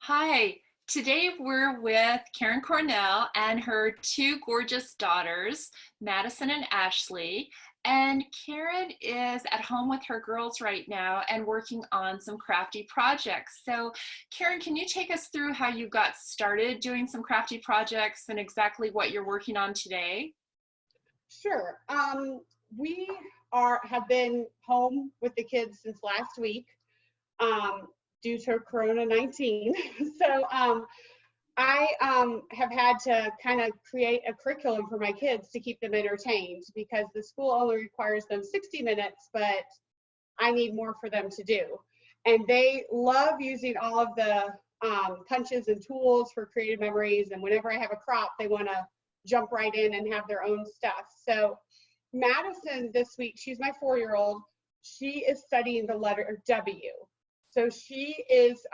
Hi, today we're with Karen Cornell and her two gorgeous daughters, Madison and Ashley. And Karen is at home with her girls right now and working on some crafty projects. So, Karen, can you take us through how you got started doing some crafty projects and exactly what you're working on today? Sure. We have been home with the kids since last week um, due to Corona-19. So I have had to kind of create a curriculum for my kids to keep them entertained because the school only requires them 60 minutes, but I need more for them to do. And they love using all of the punches and tools for creative memories. And whenever I have a crop, they want to jump right in and have their own stuff. So Madison this week, she's my 4-year-old. She is studying the letter W. So she's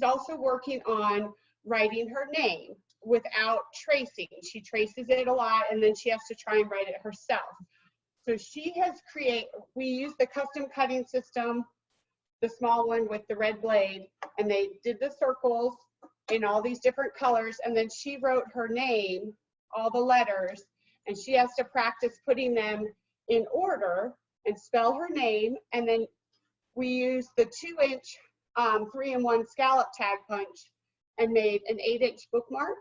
also working on writing her name without tracing. She traces it a lot and then she has to try and write it herself. So we use the custom cutting system, the small one with the red blade, and they did the circles in all these different colors, and then she wrote her name, all the letters, and she has to practice putting them in order and spell her name. And then we used the 2-inch 3-in-1 scallop tag punch and made an 8-inch bookmark.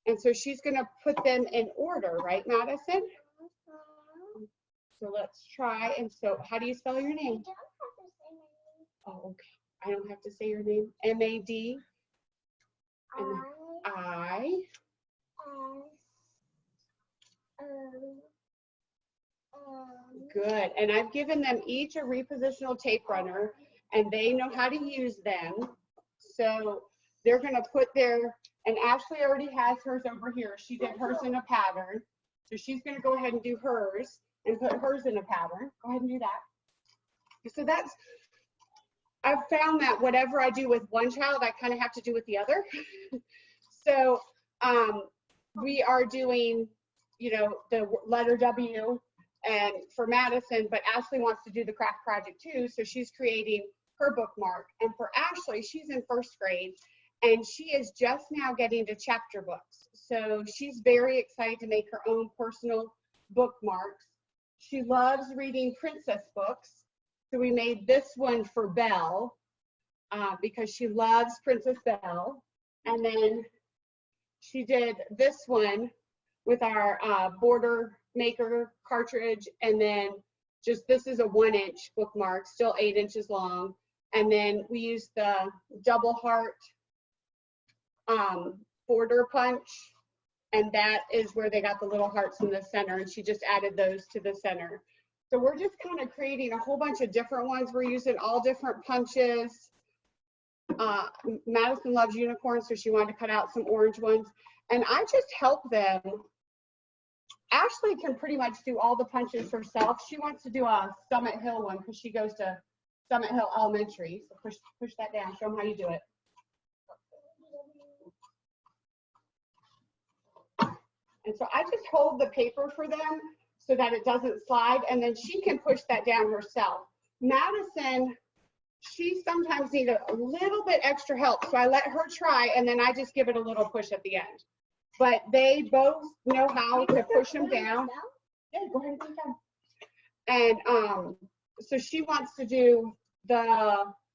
And so she's going to put them in order, right, Madison? So let's try. And so how do you spell your name? Oh, okay. I don't have to say your name. M-A-D. And I. Good. And I've given them each a repositional tape runner, and they know how to use them. So they're going to put and Ashley already has hers over here. She did hers in a pattern. So she's going to go ahead and do hers and put hers in a pattern. Go ahead and do that. So I've found that whatever I do with one child, I kind of have to do with the other. So we are doing, the letter W and for Madison, but Ashley wants to do the craft project too. So she's creating her bookmark. And for Ashley, she's in 1st grade and she is just now getting to chapter books. So she's very excited to make her own personal bookmarks. She loves reading princess books. So we made this one for Belle because she loves Princess Belle. And then she did this one with our border maker cartridge. And then this is a 1-inch bookmark, still 8 inches long. And then we used the double heart border punch. And that is where they got the little hearts in the center. And she just added those to the center. So we're just kind of creating a whole bunch of different ones. We're using all different punches. Madison loves unicorns, so she wanted to cut out some orange ones. And I just help them. Ashley can pretty much do all the punches herself. She wants to do a Summit Hill one because she goes to Summit Hill Elementary. So push that down. Show them how you do it. And so I just hold the paper for them so that it doesn't slide, and then she can push that down herself. Madison, she sometimes needs a little bit extra help, so I let her try, and then I just give it a little push at the end. But they both know how to push them down. Yeah, go ahead and put it down. And so she wants to do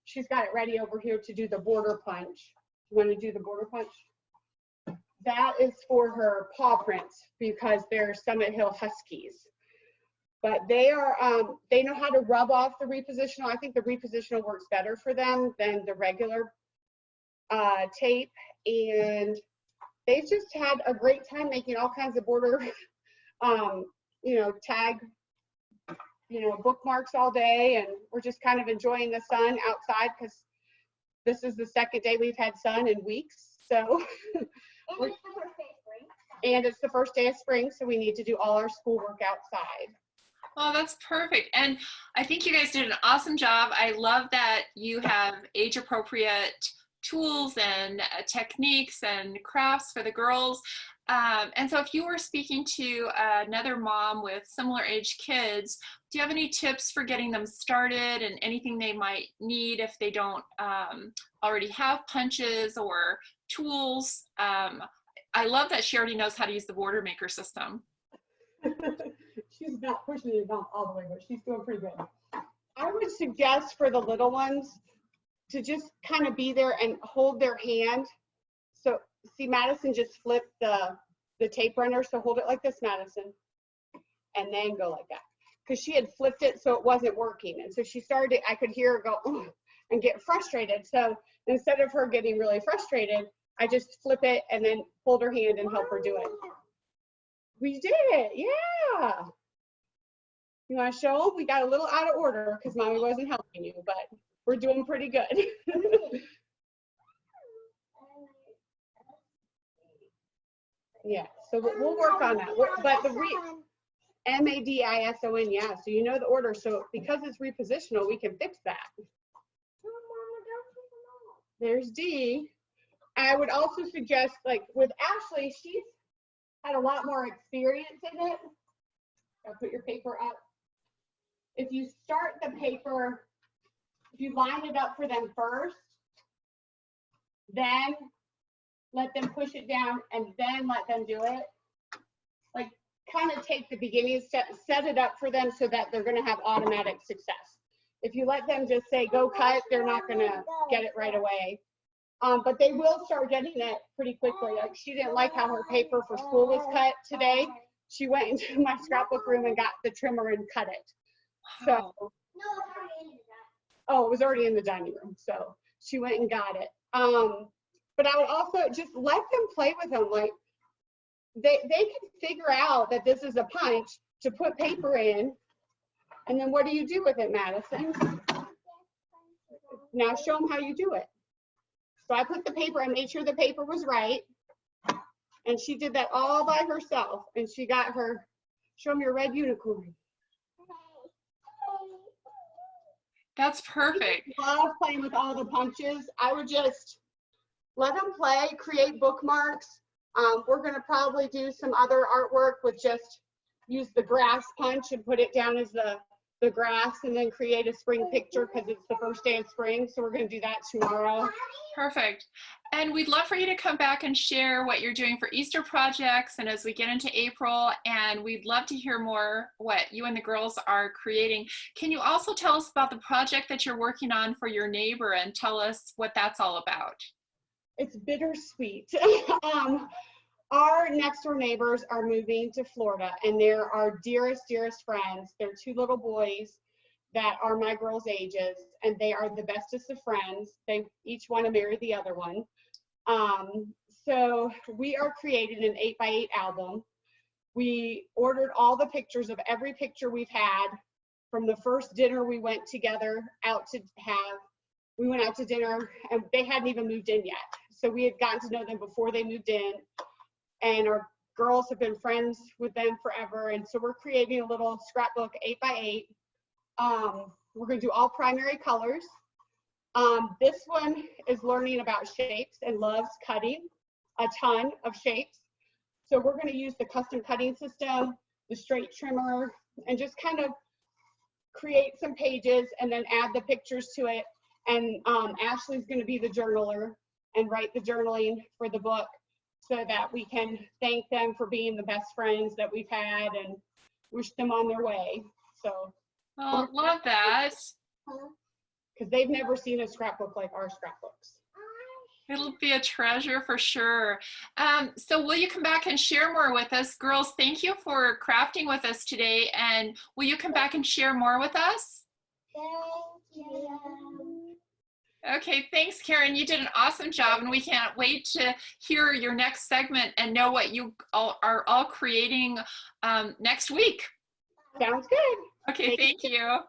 she's got it ready over here to do the border punch. You want to do the border punch? That is for her paw prints because they're Summit Hill Huskies. But they know how to rub off the repositional. I think the repositional works better for them than the regular tape. And they've just had a great time making all kinds of border, tag, bookmarks all day. And we're just kind of enjoying the sun outside because this is the 2nd day we've had sun in weeks. So. And it's the first day of spring, so we need to do all our schoolwork outside. Oh, that's perfect. And I think you guys did an awesome job. I love that you have age-appropriate tools and techniques and crafts for the girls. And so if you were speaking to another mom with similar age kids, do you have any tips for getting them started and anything they might need if they don't already have punches or tools? I love that she already knows how to use the border maker system. She's not pushing it all the way, but she's doing pretty good. I would suggest for the little ones to just kind of be there and hold their hand. So see, Madison just flipped the tape runner. So hold it like this, Madison, and then go like that. Because she had flipped it so it wasn't working. And so she started, I could hear her go, oh, and get frustrated. So instead of her getting really frustrated, I just flip it and then hold her hand and help her do it. We did it, yeah. You want to show them? We got a little out of order because Mommy wasn't helping you, but we're doing pretty good. Yeah, so we'll work on that. But the Madison, yeah, so you know the order. So because it's repositional, we can fix that. There's D. I would also suggest, like with Ashley, she's had a lot more experience in it. I'll put your paper up. If you start the paper, if you line it up for them first, then let them push it down and then let them do it. Like kind of take the beginning step, set it up for them so that they're going to have automatic success. If you let them just say, go cut, they're not going to get it right away. But they will start getting it pretty quickly. Like she didn't like how her paper for school was cut today. She went into my scrapbook room and got the trimmer and cut it. So, oh, it was already in the dining room. So she went and got it. But I would also just let them play with them. Like they can figure out that this is a punch to put paper in. And then what do you do with it, Madison? Now show them how you do it. So I put the paper, I made sure the paper was right. And she did that all by herself. And she got her, show them your red unicorn. That's perfect. I love playing with all the punches. I would just let them play, create bookmarks. We're gonna probably do some other artwork with just use the grass punch and put it down as the grass and then create a spring picture because it's the first day of spring. So we're gonna do that tomorrow. Perfect. And we'd love for you to come back and share what you're doing for Easter projects and as we get into April, and we'd love to hear more what you and the girls are creating. Can you also tell us about the project that you're working on for your neighbor and tell us what that's all about? It's bittersweet. Our next door neighbors are moving to Florida and they're our dearest, dearest friends. They're two little boys that are my girls' ages, and they are the bestest of friends. They each want to marry the other one. So we are creating an 8x8 album. We ordered all the pictures of every picture we've had from the first dinner we went together out to have. We went out to dinner and they hadn't even moved in yet. So we had gotten to know them before they moved in, and our girls have been friends with them forever. And so we're creating a little scrapbook 8x8. We're going to do all primary colors. This one is learning about shapes and loves cutting a ton of shapes. So we're going to use the custom cutting system, the straight trimmer, and just kind of create some pages and then add the pictures to it. And Ashley's going to be the journaler and write the journaling for the book so that we can thank them for being the best friends that we've had and wish them on their way. So. Oh, love that. Because they've never seen a scrapbook like our scrapbooks. It'll be a treasure for sure. So will you come back and share more with us? Girls, thank you for crafting with us today. And will you come back and share more with us? Thank you. Okay, thanks, Karen. You did an awesome job, and we can't wait to hear your next segment and know what you are all creating next week. Sounds good. Okay, thank you.